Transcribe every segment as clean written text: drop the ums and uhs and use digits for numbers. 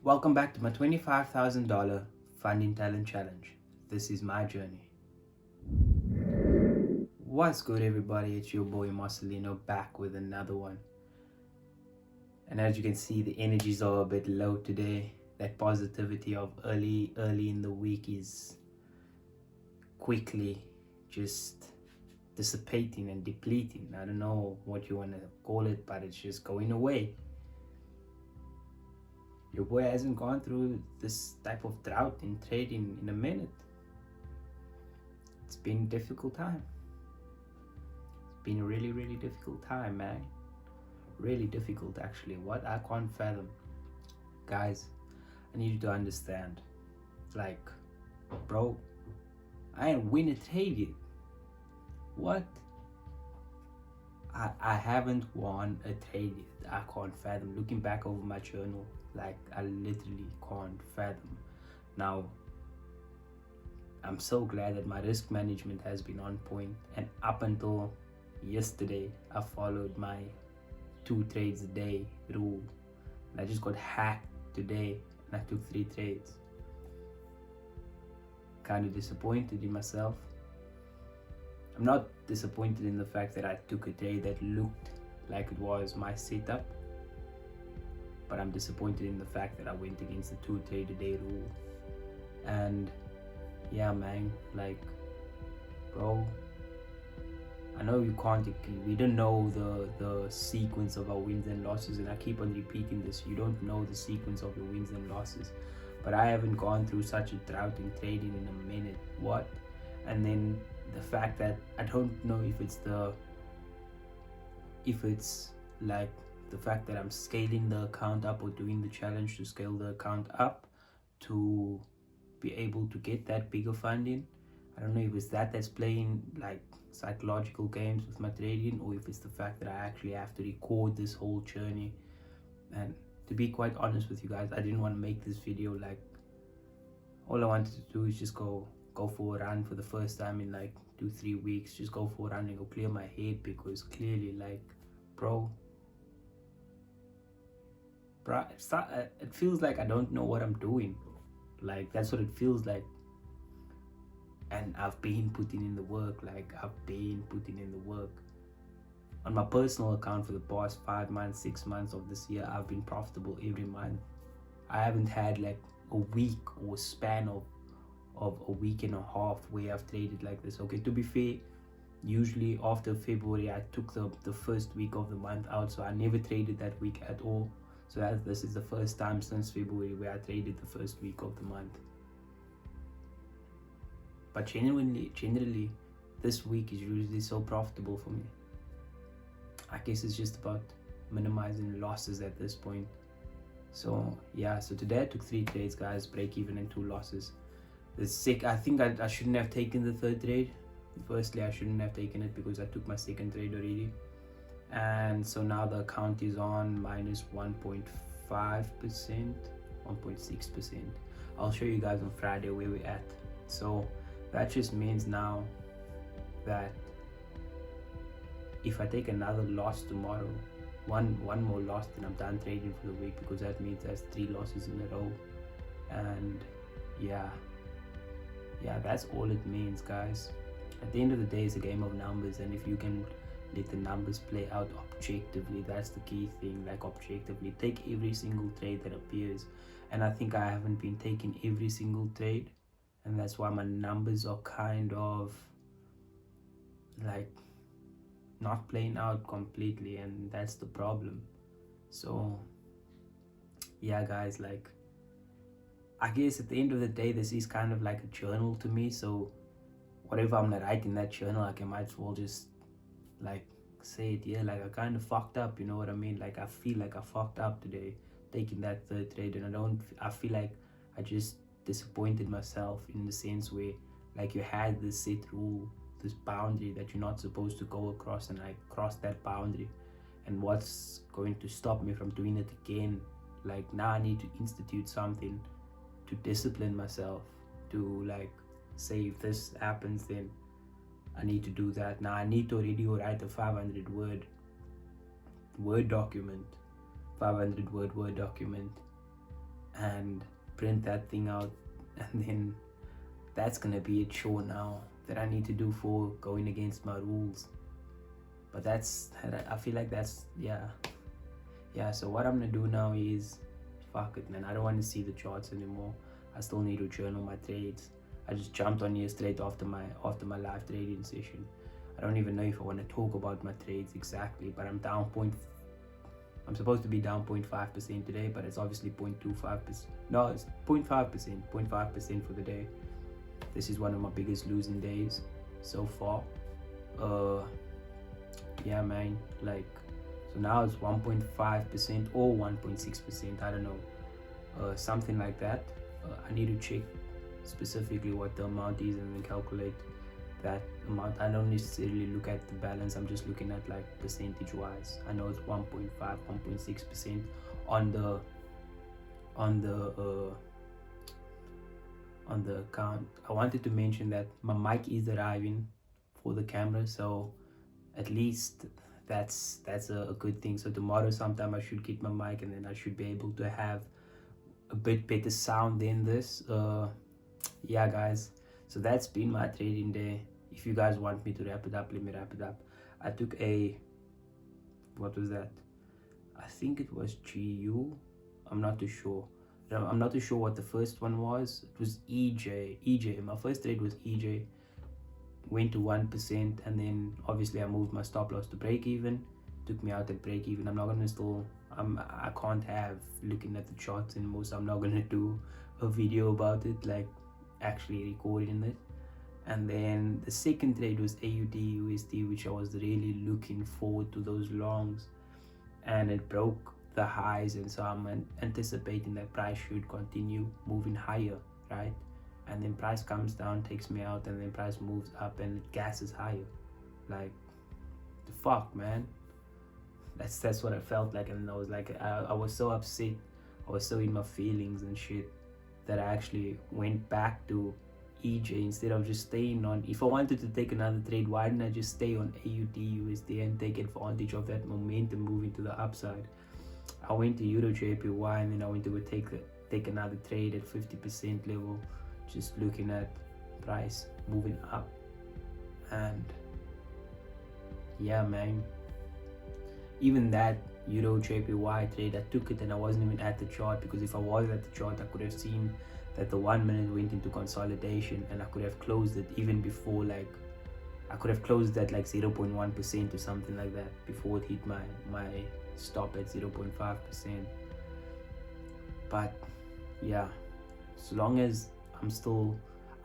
Welcome back to my $25,000 Funding Talent Challenge. This is my journey. What's good, everybody? It's your boy Marcelino back with another one. And as you can see, the energies are a bit low today. That positivity of early in the week is quickly just dissipating and depleting. I don't know what you want to call it, but it's just going away. Your boy hasn't gone through this type of drought in trading in a minute. It's been a difficult time. It's been a really difficult time, man. Really difficult, actually. What I can't fathom. Guys, I need you to understand. Like, bro, I ain't win a trade yet. What? I haven't won a trade yet. I can't fathom. Looking back over my journal, like, I literally can't fathom. Now, I'm so glad that my risk management has been on point, and up until yesterday I followed my 2 trades a day rule, and I just got hacked today and I took 3 trades. Kind of disappointed in myself. I'm not disappointed in the fact that I took a trade that looked like it was my setup, but I'm disappointed in the fact that I went against the 2 trade a day rule. And yeah, man, like, bro, I know we don't know the sequence of our wins and losses, and I keep on repeating this. You don't know the sequence of your wins and losses, but I haven't gone through such a drought in trading in a minute. What? And then the fact that I don't know if it's like the fact that I'm scaling the account up or doing the challenge to scale the account up to be able to get that bigger funding. I don't know if it's that's playing like psychological games with my trading, or if it's the fact that I actually have to record this whole journey. And to be quite honest with you guys, I didn't want to make this video. Like, all I wanted to do is just go for a run for the first time in like 2-3 weeks. Just go for a run and go clear my head, because clearly, like, bro, it feels like I don't know what I'm doing. Like, that's what it feels like. And I've been putting in the work. On my personal account for the past 5 months, 6 months of this year, I've been profitable every month. I haven't had like a week or span of a week and a half where I've traded like this. Okay, to be fair, usually after February I took the first week of the month out, so I never traded that week at all. So this is the first time since February where I traded the first week of the month. But generally, this week is usually so profitable for me. I guess it's just about minimizing losses at this point. So yeah, so today I took 3 trades, guys, break even and 2 losses. I think I shouldn't have taken the 3rd trade. Firstly, I shouldn't have taken it because I took my 2nd trade already. And so now the account is on minus 1.5%, 1.6%. I'll show you guys on Friday where we're at. So that just means now that if I take another loss tomorrow, one more loss, then I'm done trading for the week, because that means that's 3 losses in a row. And yeah, that's all it means, guys. At the end of the day, it's a game of numbers, and if you can let the numbers play out objectively, that's the key thing. Like, objectively, take every single trade that appears. And I think I haven't been taking every single trade, and that's why my numbers are kind of like not playing out completely, and that's the problem. So yeah, guys, like, I guess at the end of the day, this is kind of like a journal to me. So whatever I'm gonna write in that journal, like, I might as well just like say it here. Like, I kind of fucked up, you know what I mean? Like, I feel like I fucked up today taking that 3rd trade, and I feel like I just disappointed myself in the sense where, like, you had this set rule, this boundary that you're not supposed to go across, and I crossed that boundary. And what's going to stop me from doing it again? Like, now I need to institute something to discipline myself, to like say, if this happens, then I need to do that. Now I need to already write a 500 word document, 500 word document, and print that thing out, and then that's gonna be a chore now that I need to do for going against my rules. But that's, I feel like that's, yeah. So what I'm gonna do now is, fuck it, man. I don't want to see the charts anymore. I still need to journal my trades. I just jumped on here straight after my live trading session. I don't even know if I want to talk about my trades exactly, but I'm down I'm supposed to be down 0.5% today, but it's obviously 0.25%. No, it's 0.5% for the day. This is one of my biggest losing days so far. Yeah, man, like, so now it's 1.5% or 1.6%, I don't know, something like that. I need to check specifically what the amount is and then calculate that amount. I don't necessarily look at the balance, I'm just looking at like percentage wise. I know it's 1.5, 1.6% on the account. I wanted to mention that my mic is arriving for the camera, so at least that's a good thing. So tomorrow sometime I should get my mic, and then I should be able to have a bit better sound than this. Yeah, guys, so that's been my trading day. If you guys want me to wrap it up, let me wrap it up. I took what was that? I think it was GU. I'm not too sure. I'm not too sure what the first one was. It was EJ. My first trade was EJ. Went to 1%, and then obviously I moved my stop loss to break even. Took me out at break even. I'm not gonna I can't have looking at the charts anymore, so I'm not gonna do a video about it, like actually recording it. And then the second trade was AUD USD, which I was really looking forward to those longs, and it broke the highs, and so I'm anticipating that price should continue moving higher, right? And then price comes down, takes me out, and then price moves up and it gasses higher. Like, the fuck, man. That's what I felt like. And I was like, I was so upset, I was so in my feelings and shit, that I actually went back to EJ instead of just staying on. If I wanted to take another trade, why didn't I just stay on AUD USD and take advantage of that momentum moving to the upside? I went to Euro JPY, and then I went to go take another trade at 50% level, just looking at price moving up. And yeah, man, even that Euro JPY trade, I took it and I wasn't even at the chart, because if I was at the chart I could have seen that the 1 minute went into consolidation, and I could have closed it even before, like I could have closed at like 0.1% or something like that before it hit my stop at 0.5%. But yeah, as long as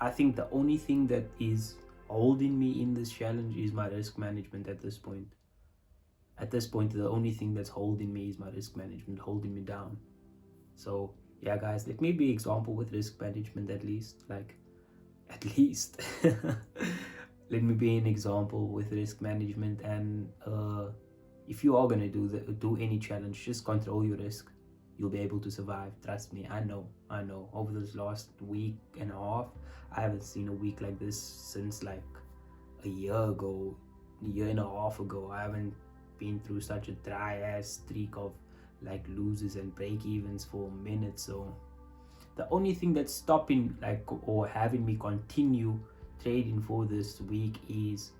I think the only thing that is holding me in this challenge is my risk management at this point. At this point, the only thing that's holding me is my risk management, holding me down. So yeah, guys, let me be example with risk management at least. Let me be an example with risk management. And if you are gonna do any challenge, just control your risk. You'll be able to survive. Trust me. I know. Over this last week and a half, I haven't seen a week like this since like a year and a half ago. I haven't been through such a dry ass streak of like losses and break evens for minutes. So the only thing that's stopping or having me continue trading for this week is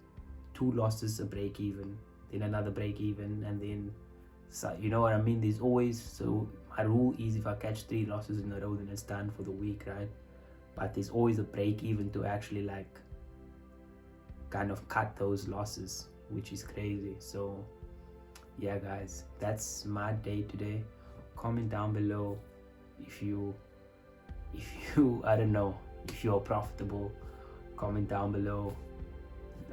2 losses, a break even, then another break even, and then, so you know what I mean. There's always, so my rule is if I catch 3 losses in a row, then it's done for the week, right? But there's always a break even to actually like kind of cut those losses, which is crazy. So yeah, guys, that's my day today. Comment down below if you I don't know, if you're profitable. Comment down below,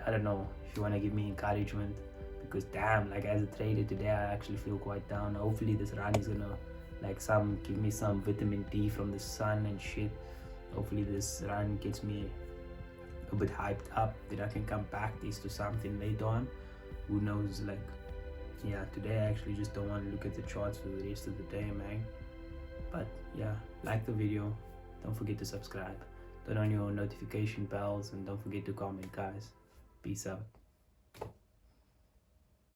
I don't know, if you want to give me encouragement, because damn, like as a trader today I actually feel quite down. Hopefully this run is gonna like give me some vitamin D from the sun and shit. Hopefully this run gets me a bit hyped up, that I can come back this to something later on. Who knows? Like, yeah, today I actually just don't want to look at the charts for the rest of the day, man. But yeah, like the video, don't forget to subscribe, turn on your notification bells, and don't forget to comment, guys. Peace out.